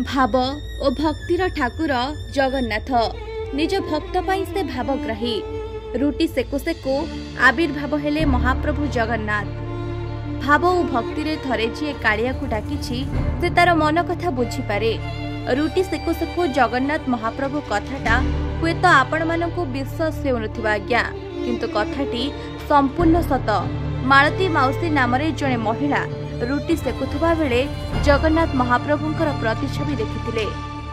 भाव और भक्तिर ठाकुर जगन्नाथ निज भक्त पाई से भावग्राही। रुटी सेकु सेकु आविर्भाव हेले महाप्रभु जगन्नाथ। भाव और भक्ति रे थरे जी कालिया को डाकिछि से तार मन कथा बुझी पारे। रुटी सेकु सेकु जगन्नाथ महाप्रभु कथाटा हुए तो आपण मानकु विश्वास हेउनथिबा आज्ञा, किंतु कथाटी संपूर्ण सत। मालती माउसी नाम रे जणे महिला रुटी सेकुथुबा बेले जगन्नाथ महाप्रभुंकर प्रतिछवि देखिथिले।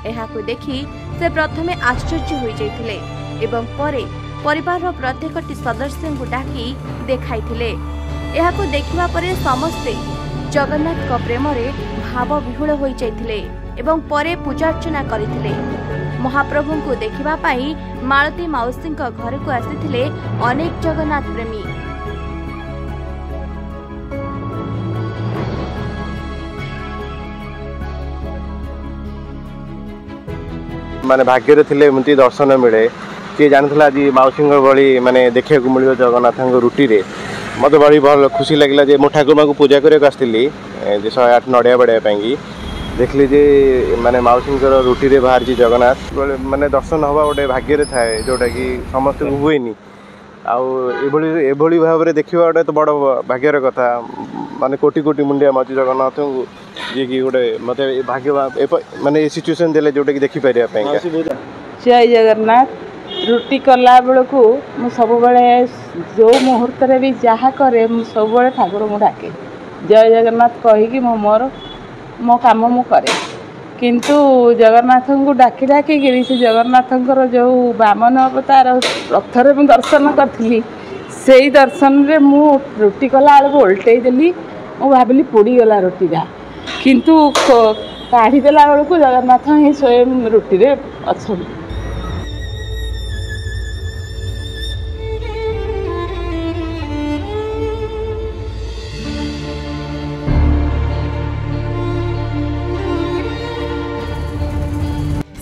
एहाकु देखि से प्रथमे आश्चर्य होई जाइथिले एवं परे परिवार प्रत्येकटी सदस्य को डाकी देखाइथिले। एहाकु देखिबा परे समस्ते जगन्नाथ को प्रेम रे भाव विहुल होई जाइथिले एवं परे पूजार्चना करिथिले। महाप्रभु को देखिबा पाई मालती माउसी घर को आसीथिले अनेक जगन्नाथ प्रेमी। माने भाग्य थे एमती दर्शन मिले किए जानी आज मौसी भली माने देखा मिले जगन्नाथ रुटी रे मत बड़ी भल खुशी लगे। मो ठाकुर को पूजा करने आसती 108 नड़िया बढ़ाई देखली जे माने मौसी रुटी रे बाहर जगन्नाथ माने दर्शन हवा गोटे भाग्य थाए जोटा कि समस्त को हुए आभली भाव में देखा गोटे तो बड़ भाग्यर कथा। माने कोटि कोटि मुंडिया मची जगन्नाथ को जी कि गोटे मत भाग्य माने सिचुएसन देले जोटा कि देखि पारिया जय जगन्नाथ। रुटी कला बेलू मु सब जो मुहूर्त भी जहाँ करे सब ठाकुर को डाके जय जगन्नाथ कहीकि मो काम मु करे। किंतु जगन्नाथ को डाकी डाकी से जगन्नाथ जो बामन अवतार रथरे मु दर्शन करी से दर्शन रे मु रुटी कला बेलू उल्टे देली। मु भाविली पोड़ीगला रुटीटा किंतु काढ़ीदेला बेलू जगन्नाथ ही स्वयं रुटी रे अच्छा।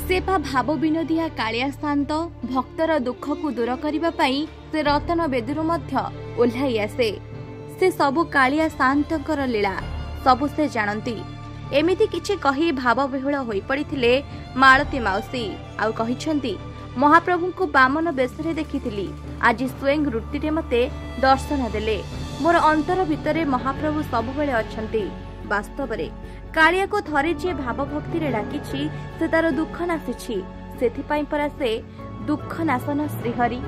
सेपा भाव विनोदिया कालिया शांत भक्तर दुख को दूर करने से रतन बेदीरू ओह्लाई आसे। से सबु कालिया शांतर लीला सबु से जानती। एमिति किछि कही भाव विहुल होई पड़िथिले मालती माउसी। आउ कहिछंती महाप्रभु को बामन बेसरे देखिथिली, आज स्वयं रुटी रे मते दर्शन देले। मोर अंतर भितरे महाप्रभु सबुबेले अछंती। वास्तव रे कालिया को थरे जे भाव भक्ति रे डाकिछि से तार दुख नासिछि। सेथिपाई परा से दुख नाशन श्रीहरि